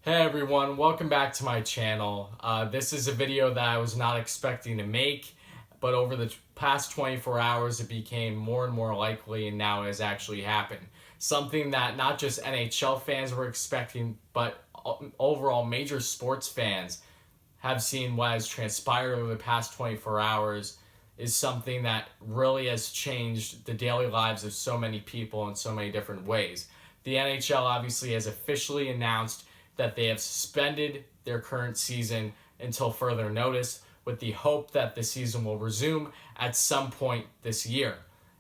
Hey everyone, welcome back to my channel. This is a video that I was not expecting to make, but over the past 24 hours it became more and more likely, and now it has actually happened. Something that not just NHL fans were expecting, but overall major sports fans have seen what has transpired over the past 24 hours is something that really has changed the daily lives of so many people in so many different ways. The NHL obviously has officially announced that they have suspended their current season until further notice, with the hope that the season will resume at some point this year.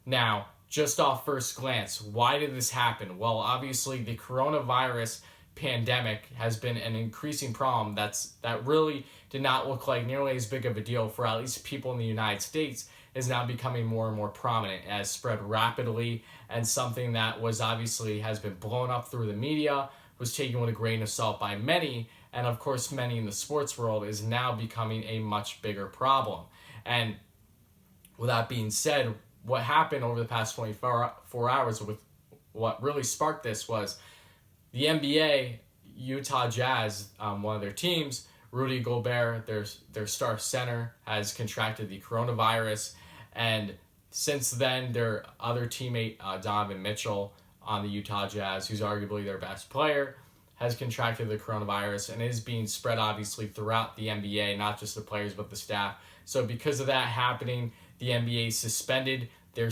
Now, just off first glance, why did this happen? Well, obviously the coronavirus pandemic has been an increasing problem that really did not look like nearly as big of a deal for at least people in the United States, is now becoming more and more prominent, as spread rapidly, and something that was obviously has been blown up through the media, was taken with a grain of salt by many, and of course many in the sports world, is now becoming a much bigger problem. And with that being said, what happened over the past 24 hours with what really sparked this was the NBA, Utah Jazz, one of their teams, Rudy Gobert, their star center, has contracted the coronavirus. And since then, their other teammate, Donovan Mitchell, on the Utah Jazz, who's arguably their best player, has contracted the coronavirus and is being spread obviously throughout the NBA, not just the players but the staff. So because of that happening, the NBA suspended their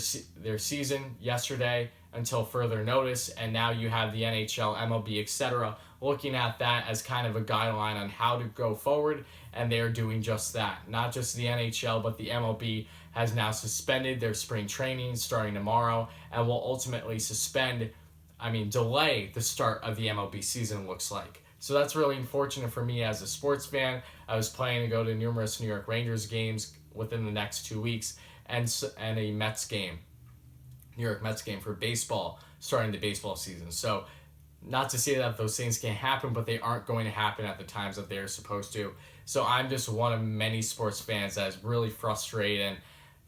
season yesterday until further notice, and now you have the NHL, MLB, etc. looking at that as kind of a guideline on how to go forward, and they are doing just that. Not just the NHL, but the MLB has now suspended their spring training starting tomorrow, and will ultimately delay the start of the MLB season, looks like. So that's really unfortunate for me as a sports fan. I was planning to go to numerous New York Rangers games within the next 2 weeks, and a Mets game, New York Mets game for baseball, starting the baseball season. So not to say that those things can't happen, but they aren't going to happen at the times that they're supposed to. So I'm just one of many sports fans that is really frustrated and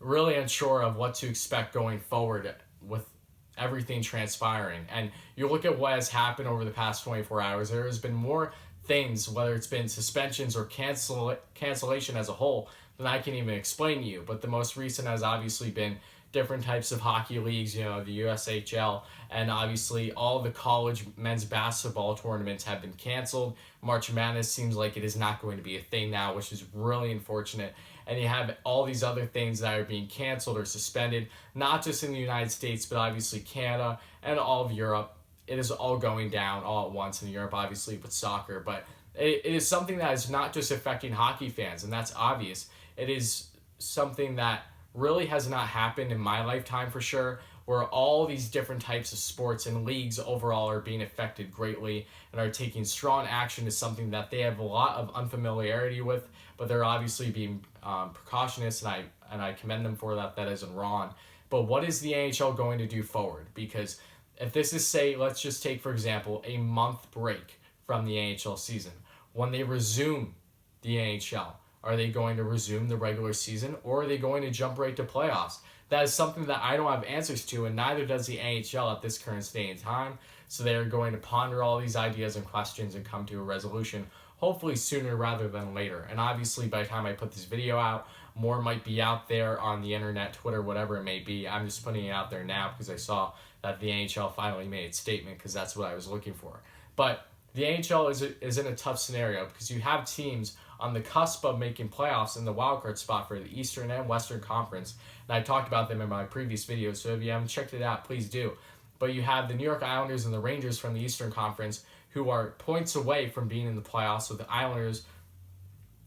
really unsure of what to expect going forward with everything transpiring. And you look at what has happened over the past 24 hours, there has been more things, whether it's been suspensions or cancellation as a whole, than I can even explain to you. But the most recent has obviously been different types of hockey leagues, the USHL, and obviously all the college men's basketball tournaments have been canceled. March Madness seems like it is not going to be a thing now, which is really unfortunate. And you have all these other things that are being canceled or suspended, not just in the United States, but obviously Canada and all of Europe. It is all going down all at once in Europe, obviously, with soccer. But it is something that is not just affecting hockey fans, and that's obvious. It is something that really has not happened in my lifetime for sure, where all these different types of sports and leagues overall are being affected greatly and are taking strong action to something that they have a lot of unfamiliarity with, but they're obviously being precautious, and I commend them for that. That isn't wrong. But what is the NHL going to do forward? Because if this is, say, let's just take, for example, a month break from the NHL season, when they resume the NHL, are they going to resume the regular season, or are they going to jump right to playoffs? That is something that I don't have answers to, and neither does the NHL at this current state in time. So they are going to ponder all these ideas and questions and come to a resolution, hopefully sooner rather than later. And obviously, by the time I put this video out, more might be out there on the internet, Twitter, whatever it may be. I'm just putting it out there now because I saw that the NHL finally made its statement, because that's what I was looking for. But the NHL is in a tough scenario because you have teams on the cusp of making playoffs in the wildcard spot for the Eastern and Western Conference. And I talked about them in my previous videos, so if you haven't checked it out, please do. But you have the New York Islanders and the Rangers from the Eastern Conference, who are points away from being in the playoffs, with the Islanders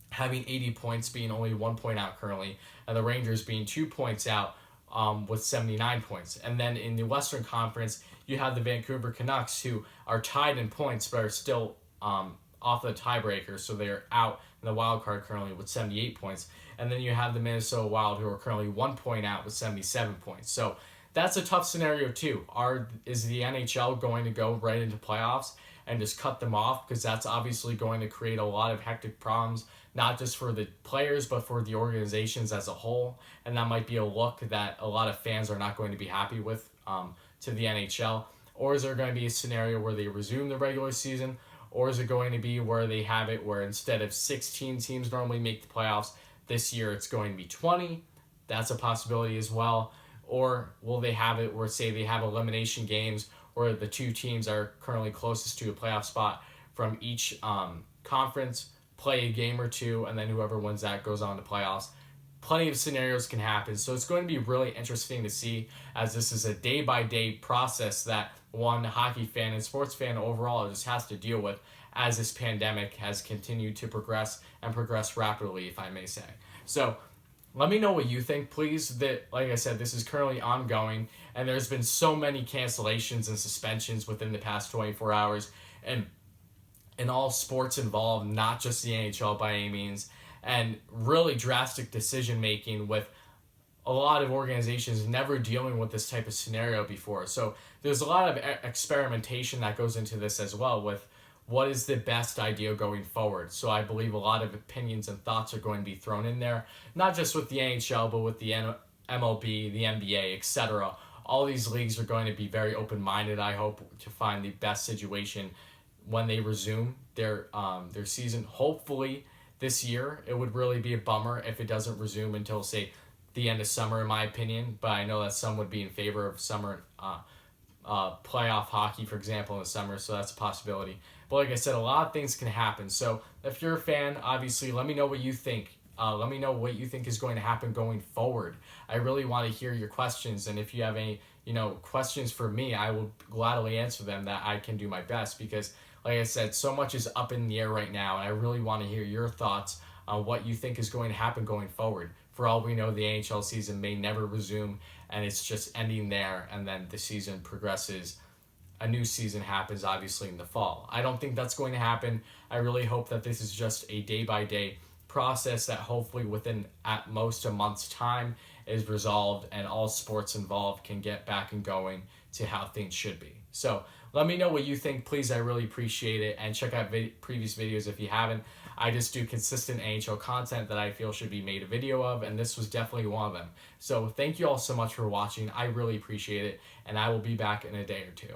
having 80 points, being only 1 point out currently, and the Rangers being 2 points out with 79 points. And then in the Western Conference, you have the Vancouver Canucks, who are tied in points but are still off the tiebreaker, so they're out in the wild card currently with 78 points. And then you have the Minnesota Wild, who are currently 1 point out with 77 points. So that's a tough scenario too. Is the NHL going to go right into playoffs and just cut them off? Because that's obviously going to create a lot of hectic problems, not just for the players, but for the organizations as a whole. And that might be a look that a lot of fans are not going to be happy with to the NHL. Or is there going to be a scenario where they resume the regular season? Or is it going to be where they have it where instead of 16 teams normally make the playoffs, this year it's going to be 20? That's a possibility as well. Or will they have it where, say, they have elimination games where the two teams are currently closest to a playoff spot from each conference, play a game or two, and then whoever wins that goes on to playoffs. Plenty of scenarios can happen, so it's going to be really interesting to see, as this is a day-by-day process that one hockey fan and sports fan overall just has to deal with as this pandemic has continued to progress and progress rapidly, if I may say. So let me know what you think, please. That, like I said, this is currently ongoing, and there's been so many cancellations and suspensions within the past 24 hours, and in all sports involved, not just the NHL by any means, and really drastic decision making with a lot of organizations never dealing with this type of scenario before. So there's a lot of experimentation that goes into this as well with what is the best idea going forward. So I believe a lot of opinions and thoughts are going to be thrown in there, not just with the NHL, but with the MLB, the NBA, etc. All these leagues are going to be very open-minded, I hope, to find the best situation when they resume their season. Hopefully this year. It would really be a bummer if it doesn't resume until, say, the end of summer, in my opinion. But I know that some would be in favor of summer playoff hockey, for example, in the summer, so that's a possibility. But like I said, a lot of things can happen. So if you're a fan, obviously, let me know what you think. Let me know what you think is going to happen going forward. I really want to hear your questions, and if you have any, questions for me, I will gladly answer them. That I can do my best, because, like I said, so much is up in the air right now, and I really want to hear your thoughts on what you think is going to happen going forward. For all we know, the NHL season may never resume, and it's just ending there, and then the season progresses. A new season happens, obviously, in the fall. I don't think that's going to happen. I really hope that this is just a day-by-day process that hopefully within at most a month's time is resolved, and all sports involved can get back and going to how things should be. So let me know what you think, please. I really appreciate it. And check out previous videos if you haven't. I just do consistent NHL content that I feel should be made a video of, and this was definitely one of them. So thank you all so much for watching. I really appreciate it, and I will be back in a day or two.